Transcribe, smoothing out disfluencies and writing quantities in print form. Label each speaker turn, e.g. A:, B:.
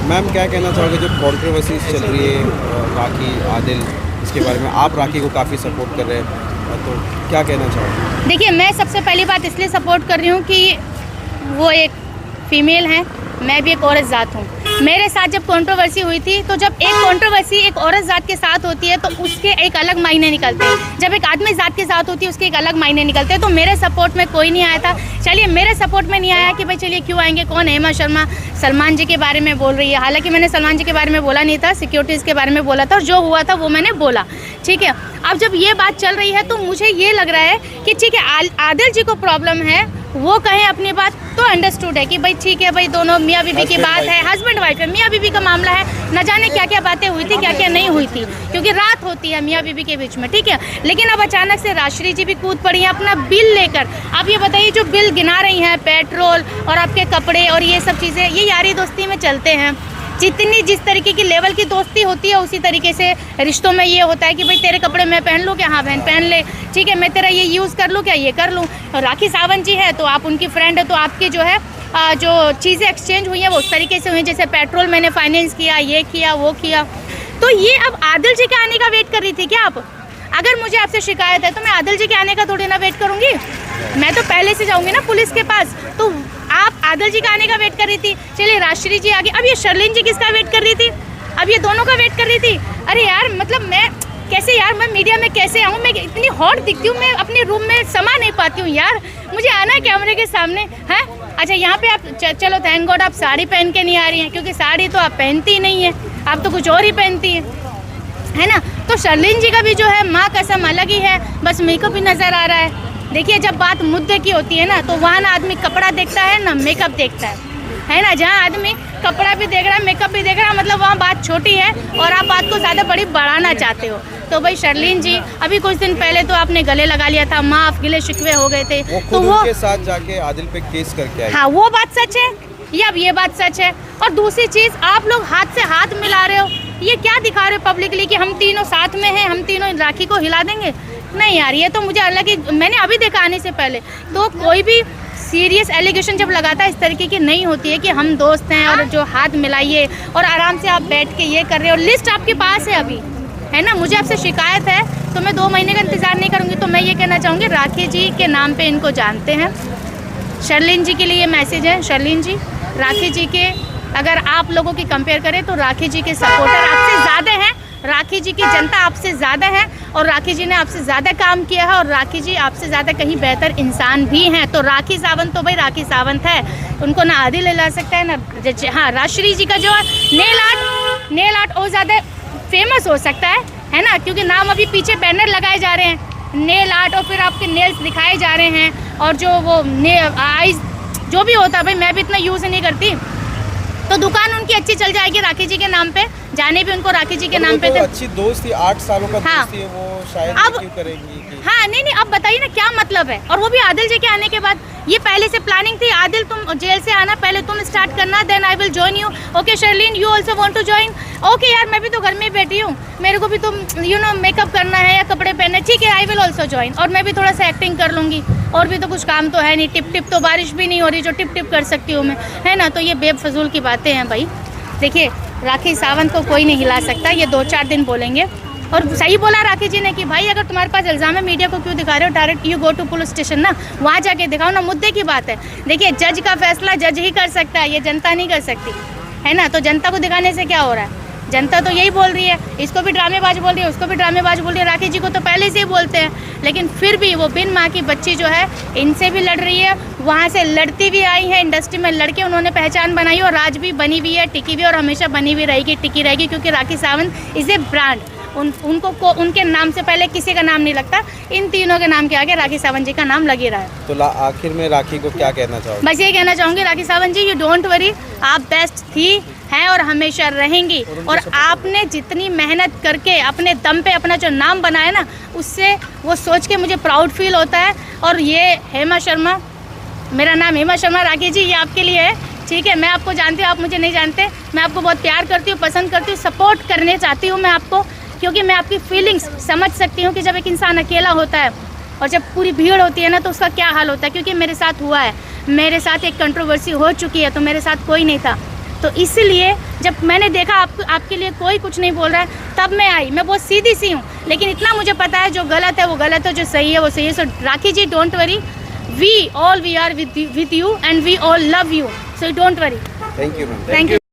A: Ma'am क्या कहना चाहोगे जो कंट्रोवर्सी चल रही है राखी आदिल, इसके बारे में आप राखी को काफ़ी सपोर्ट कर रहे हैं, तो क्या कहना चाहोगे?
B: देखिए, मैं सबसे पहली बात इसलिए सपोर्ट कर रही हूँ कि वो एक फीमेल है, मैं भी एक औरत ज़ात हूँ। मेरे साथ जब कंट्रोवर्सी हुई थी, तो जब एक कंट्रोवर्सी एक औरत ज़ात के साथ होती है तो उसके एक अलग मायने निकलते हैं। जब एक आदमी ज़ात के साथ होती है उसके एक अलग मायने निकलते हैं। तो मेरे सपोर्ट में कोई नहीं आया था। चलिए, मेरे सपोर्ट में नहीं आया कि भाई चलिए क्यों आएंगे, कौन हेमा शर्मा सलमान जी के बारे में बोल रही है। हालांकि मैंने सलमान जी के बारे में बोला नहीं था, सिक्योरिटीज़ के बारे में बोला था, और जो हुआ था वो मैंने बोला, ठीक है। अब जब ये बात चल रही है तो मुझे ये लग रहा है कि ठीक है, आदिल जी को प्रॉब्लम है, वो कहें अपनी बात तो अंडरस्टूड है कि भाई ठीक है, भाई दोनों मियाँ बीबी की बात है, हस्बैंड वाइफ है, मियाँ बीबी का मामला है, न जाने क्या क्या बातें हुई थी, क्या क्या नहीं हुई थी, क्योंकि रात होती है मियाँ बीबी के बीच में, ठीक है। लेकिन अब अचानक से राजश्री जी भी कूद पड़ी हैं अपना बिल लेकर। आप ये बताइए, जो बिल गिना रही हैं, पेट्रोल और आपके कपड़े और ये सब चीज़ें, ये यारी दोस्ती में चलते हैं। जिस तरीके की लेवल की दोस्ती होती है, उसी तरीके से रिश्तों में ये होता है कि भाई तेरे कपड़े मैं पहन लूँ क्या? हाँ बहन पहन ले, ठीक है। मैं तेरा ये यूज़ कर लूँ क्या? ये कर लूँ। राखी सावंत जी है तो आप उनकी फ्रेंड है, तो आपकी जो है जो चीज़ें एक्सचेंज हुई हैं वो उस तरीके से हुई, जैसे पेट्रोल मैंने फाइनेंस किया, ये किया, वो किया। तो ये अब आदिल जी के आने का वेट कर रही थी क्या आप? अगर मुझे आपसे शिकायत है तो मैं आदिल जी के आने का थोड़ी ना वेट करूँगी, मैं तो पहले से जाऊँगी ना पुलिस के पास। तो आप आदिल जी का आने का वेट कर रही थी, चलिए राजश्री जी आ गई, अब ये शर्लिन जी किसका वेट कर रही थी? अब ये दोनों का वेट कर रही थी। अरे यार, मतलब मैं कैसे यार, मैं मीडिया में कैसे आऊँ? मैं इतनी हॉट दिखती हूँ, मैं अपने रूम में समा नहीं पाती हूँ यार, मुझे आना है कैमरे के सामने है। अच्छा, यहाँ पे आप चलो थैंक गॉड आप साड़ी पहन के नहीं आ रही हैं, क्योंकि साड़ी तो आप पहनती ही नहीं है, आप तो कुछ और ही पहनती है ना। तो शर्लिन जी का भी जो है माँ कसम अलग ही है, बस मेकअप ही नज़र आ रहा है। देखिए, जब बात मुद्दे की होती है ना, तो वहाँ ना आदमी कपड़ा देखता है ना मेकअप देखता है ना। जहाँ आदमी कपड़ा भी देख रहा है, मेकअप भी देख रहा है, मतलब वहाँ बात छोटी है और आप बात को ज़्यादा बड़ी बढ़ाना चाहते हो। तो भाई शर्लिन जी, अभी कुछ दिन पहले तो आपने गले लगा लिया था, माफ गिले शिकवे हो गए थे, तो वो
A: उनके साथ जाके आदिल पे केस करके आई।
B: हाँ, वो बात सच है, ये अब ये बात सच है। और दूसरी चीज़, आप लोग हाथ से हाथ मिला रहे हो, ये क्या दिखा रहे हो पब्लिकली कि हम तीनों साथ में हैं, हम तीनों राखी को हिला देंगे? नहीं यार, ये तो मुझे हालांकि मैंने अभी देखा आने से पहले, तो कोई भी सीरियस एलिगेशन जब लगाता है इस तरीके की नहीं होती है कि हम दोस्त हैं और जो हाथ मिलाइए और आराम से आप बैठ के ये कर रहे हो। लिस्ट आपके पास है अभी, है ना। मुझे आपसे शिकायत है तो मैं 2 महीने का इंतज़ार नहीं करूँगी। तो मैं ये कहना चाहूँगी, राखी जी के नाम पे इनको जानते हैं। शर्लिन जी के लिए मैसेज है, शर्लिन जी, राखी जी के अगर आप लोगों की कंपेयर करें तो राखी जी के सपोर्टर आपसे ज़्यादा हैं, राखी जी की जनता आपसे ज़्यादा है, और राखी जी ने आपसे ज़्यादा काम किया है, और राखी जी आपसे ज़्यादा कहीं बेहतर इंसान भी हैं। तो राखी सावंत तो भाई राखी सावंत है, उनको ना आदिल ला सकता है ना। हाँ, राजश्री जी का जो नेल आर्ट और ज़्यादा फेमस हो सकता है ना, क्योंकि नाम अभी पीछे बैनर लगाए जा रहे हैं, नेल आर्ट, और फिर आपके नेल्स दिखाए जा रहे हैं, और जो वो आइज जो भी होता है, भाई मैं भी इतना यूज़ नहीं करती, तो दुकान उनकी अच्छी चल जाएगी राखी जी के नाम पे। जाने भी उनको राखी जी के नाम पे थे।
A: अच्छी दोस्त थी, 8 सालों का
B: हाँ,
A: दोस्त थी, वो शायद
B: अब
A: क्यों करेगी कि...
B: हाँ, नहीं, अब बताइए ना क्या मतलब है। और वो भी आदिल जी के आने के बाद, ये पहले से प्लानिंग थी, आदिल तुम जेल से आना, पहले तुम स्टार्ट करना, then I will join you. Okay Sherlin, you also want to join? Okay यार, मैं भी तो घर में बैठी हूँ, मेरे को भी तुम मेकअप करना है या कपड़े पहनना, ठीक है, आई विल ऑल्सो ज्वाइन, और मैं भी थोड़ा सा एक्टिंग कर लूँगी, और भी तो कुछ काम तो है नहीं, टिप टिप तो बारिश भी नहीं हो रही जो टिप टिप कर सकती हूँ मैं, है ना। तो ये बेफजूल की बातें हैं भाई। देखिए, राखी सावंत को कोई नहीं हिला सकता, ये 2-4 दिन बोलेंगे। और सही बोला राखी जी ने कि भाई अगर तुम्हारे पास इल्ज़ाम है, मीडिया को क्यों दिखा रहे हो? Direct you go to police station ना, वहाँ जाके दिखाओ ना, मुद्दे की बात है। देखिए, जज का फैसला जज ही कर सकता है, ये जनता नहीं कर सकती, है ना। तो जनता को दिखाने से क्या हो रहा है? जनता तो यही बोल रही है, इसको भी ड्रामेबाज बोल रही है, उसको भी ड्रामेबाज बोल रही है, राखी जी को तो पहले से ही बोलते हैं, लेकिन फिर भी वो बिन माँ की बच्ची जो है इनसे भी लड़ रही है, वहाँ से लड़ती भी आई है, इंडस्ट्री में लड़के उन्होंने पहचान बनाई और आज भी बनी हुई है, टिकी हुई, और हमेशा बनी हुई रहेगी, टिकी रहेगी, क्योंकि Rakhi Sawant is a brand. उनके नाम से पहले किसी का नाम नहीं लगता, इन तीनों के नाम के आगे राखी सावंत जी का नाम लग ही रहा है।
A: तो आखिर में राखी को क्या कहना चाहोगे?
B: बस ये कहना चाहूँगी, राखी सावंत जी, यू डोंट वरी, आप बेस्ट थी, हैं और हमेशा रहेंगी, और आपने जितनी मेहनत करके अपने दम पे अपना जो नाम बनाया ना, उससे वो सोच के मुझे प्राउड फील होता है। और ये हेमा शर्मा, मेरा नाम हेमा शर्मा, राखी जी ये आपके लिए है, ठीक है। मैं आपको जानती हूँ, आप मुझे नहीं जानते, मैं आपको बहुत प्यार करती हूँ, पसंद करती हूँ, सपोर्ट करने चाहती हूँ मैं आपको, क्योंकि मैं आपकी फीलिंग्स समझ सकती हूँ कि जब एक इंसान अकेला होता है और जब पूरी भीड़ होती है ना, तो उसका क्या हाल होता है। क्योंकि मेरे साथ हुआ है, मेरे साथ एक कंट्रोवर्सी हो चुकी है, तो मेरे साथ कोई नहीं था, तो इसलिए जब मैंने देखा आपके लिए कोई कुछ नहीं बोल रहा है, तब मैं आई। मैं बहुत सीधी सी हूँ, लेकिन इतना मुझे पता है जो गलत है वो गलत है, जो सही है वो सही है। So Rakhi ji, don't worry, we are with you and we all love you, so don't worry.
A: Thank you ma'am.
B: Thank you.